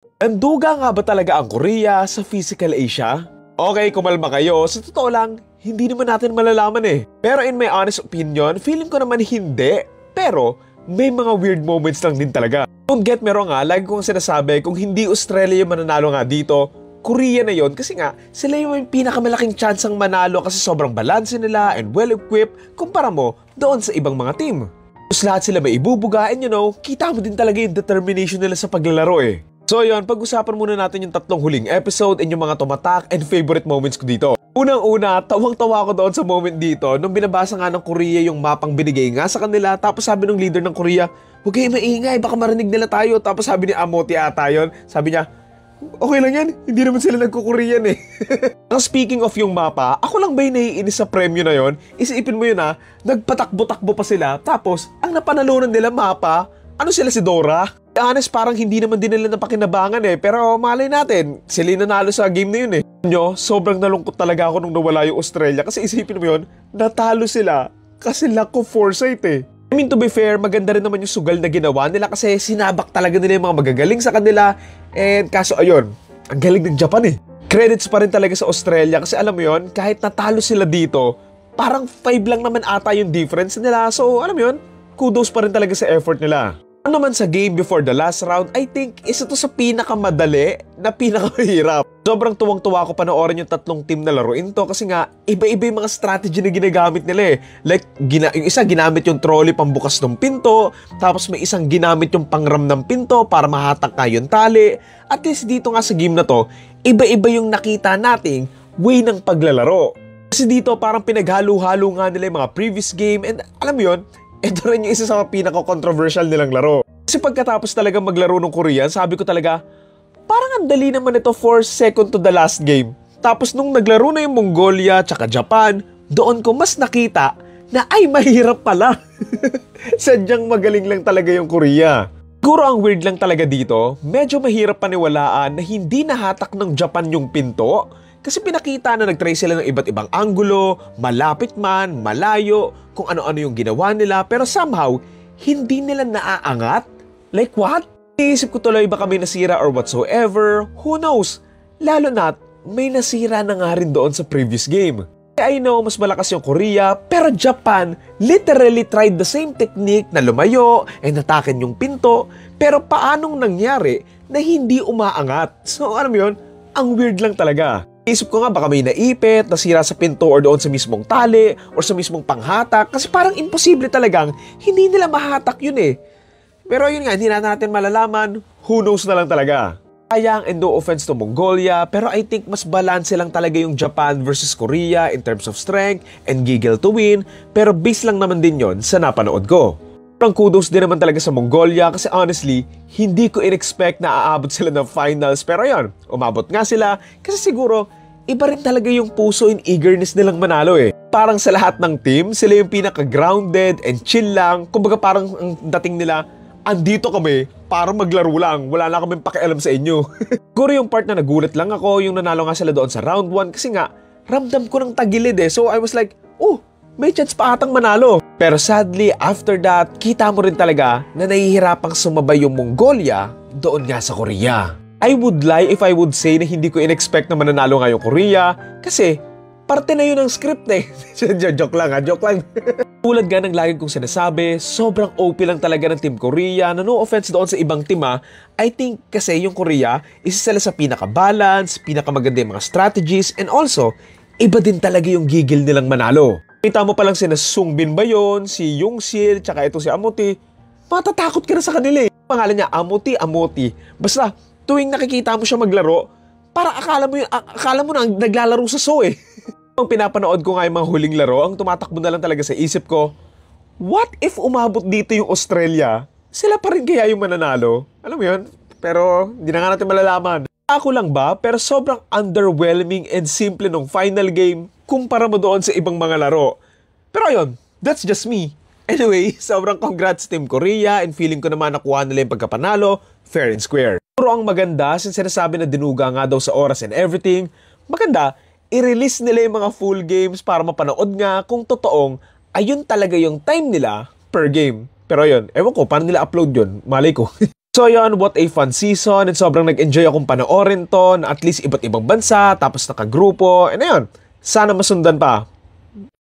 Nanduga nga ba talaga ang Korea sa Physical Asia? Okay, kumalma kayo. Sa totoo lang, hindi naman natin malalaman eh. Pero in my honest opinion, feeling ko naman hindi. Pero may mga weird moments lang din talaga. Don't get me wrong ha, lagi kong sinasabi, kung hindi Australia yung mananalo nga dito, Korea na yon kasi nga, sila yung may pinakamalaking chance ang manalo kasi sobrang balanse nila and well-equipped kumpara mo doon sa ibang mga team. Tapos lahat sila may ibubuga and kita mo din talaga yung determination nila sa paglalaro eh. So yun, pag-usapan muna natin yung tatlong huling episode and yung mga tumatak and favorite moments ko dito. Unang-una, tawang-tawa ko doon sa moment dito nung binabasa nga ng Korea yung mapang binigay nga sa kanila tapos sabi ng leader ng Korea, huwag kayo maingay, baka marinig nila tayo. Tapos sabi ni Amoti ata yun, sabi niya, okay lang yan, hindi naman sila nagko-Korean eh. Speaking of yung mapa, ako lang ba yung naiinis sa premyo na yon? Isipin mo yun ha, nagpatakbo-takbo pa sila tapos ang napanalunan nila mapa, ano sila si Dora? Honest, parang hindi naman din nila napakinabangan eh. Pero malay natin, sila nanalo sa game na yun eh. Sobrang nalungkot talaga ako nung nawala yung Australia. Kasi isipin mo yun, natalo sila. Kasi lack of foresight eh. I mean, to be fair, maganda rin naman yung sugal na ginawa nila. Kasi sinabak talaga nila yung mga magagaling sa kanila. And kaso ayun, ang galing ng Japan eh. Credits pa rin talaga sa Australia. Kasi alam mo yun, kahit natalo sila dito, parang 5 lang naman ata yung difference nila. So alam mo yun, kudos pa rin talaga sa effort nila. Ano naman sa game before the last round, I think isa to sa pinakamadali na pinakamahirap. Sobrang tuwang-tuwa ko panoorin yung tatlong team na laruin to kasi nga iba-iba yung mga strategy na ginagamit nila eh. Like, yung isa ginamit yung trolley pambukas ng pinto, tapos may isang ginamit yung pangram ng pinto para mahatak nga yung tali. At least dito nga sa game na to, iba-iba yung nakita nating way ng paglalaro. Kasi dito parang pinaghalo-halo nga nila yung mga previous game and alam mo yun, ito rin yung isa sa pinaka-controversial nilang laro. Kasi pagkatapos talaga maglaro ng Korean, sabi ko talaga, parang ang dali naman ito for second to the last game. Tapos nung naglaro na yung Mongolia tsaka Japan, doon ko mas nakita na ay mahirap pala. Sadyang magaling lang talaga yung Korea. Siguro ang weird lang talaga dito, medyo mahirap paniwalaan na hindi nahatak ng Japan yung pinto. Kasi pinakita na nag-try sila ng iba't ibang anggulo, malapit man, malayo, kung ano-ano yung ginawa nila, pero somehow, hindi nila naaangat? Like what? Iisip ko tuloy baka may nasira or whatsoever, who knows? Lalo na't may nasira na nga rin doon sa previous game. I know, mas malakas yung Korea, pero Japan literally tried the same technique na lumayo and atakin yung pinto, pero paanong nangyari na hindi umaangat? So alam mo yun, ang weird lang talaga. Isip ko nga baka may naipit, nasira sa pinto or doon sa mismong tali or sa mismong panghatak kasi parang imposible talagang hindi nila mahatak yun eh. Pero yun nga, hindi natin malalaman, who knows na lang talaga. Sayang and no offense to Mongolia, pero I think mas balance lang talaga yung Japan versus Korea in terms of strength and giggle to win, pero base lang naman din yon sa napanood ko. Parang kudos din naman talaga sa Mongolia kasi honestly, hindi ko in-expect na aabot sila ng finals. Pero yun, umabot nga sila kasi siguro, iba rin talaga yung puso and eagerness nilang manalo eh. Parang sa lahat ng team, sila yung pinaka-grounded and chill lang. Kumbaga parang ang dating nila, andito kami para maglaro lang. Wala na kaming pakialam sa inyo. Siguro yung part na nagulat lang ako, yung nanalo nga sila doon sa round 1 kasi nga, ramdam ko ng tagilid eh. So I was like, oh, may chance pa atang manalo. Pero sadly, after that, kita mo rin talaga na nahihirapang sumabay yung Mongolia doon nga sa Korea. I would lie if I would say na hindi ko in-expect na mananalo nga yung Korea kasi parte na yun ng script eh. Joke lang ha, joke lang. Tulad nga ng lagi kong sinasabi, sobrang OP lang talaga ng Team Korea na no offense doon sa ibang team ha. I think kasi yung Korea, isa sila sa pinaka-balance, pinaka-maganda yung mga strategies and also, iba din talaga yung gigil nilang manalo. Kita mo palang sina Sungbin ba yun, si Yongsil, tsaka ito si Amoti. Matatakot ka na sa kanila eh. Pangalan niya, Amoti. Basta, tuwing nakikita mo siya maglaro, para akala mo na naglalaro sa show eh. Ang pinapanood ko nga yung mga huling laro, ang tumatakbo na lang talaga sa isip ko, what if umabot dito yung Australia? Sila pa rin kaya yung mananalo? Alam mo yun? Pero, hindi na nga natin malalaman. Ako lang ba? Pero sobrang underwhelming and simple nung final game kumpara mo doon sa ibang mga laro. Pero ayun, that's just me. Anyway, sobrang congrats Team Korea and feeling ko naman nakuha nila yung pagkapanalo, fair and square. Pero ang maganda, since sinasabi na dinuga nga daw sa oras and everything, maganda, i-release nila yung mga full games para mapanood nga kung totoong ayun talaga yung time nila per game. Pero ayun, ewan ko, paano nila upload yun? Malay ko. So yun, what a fun season, and sobrang nag-enjoy akong panoorin to, na at least iba't ibang bansa, tapos nakagrupo, and ayun, sana masundan pa.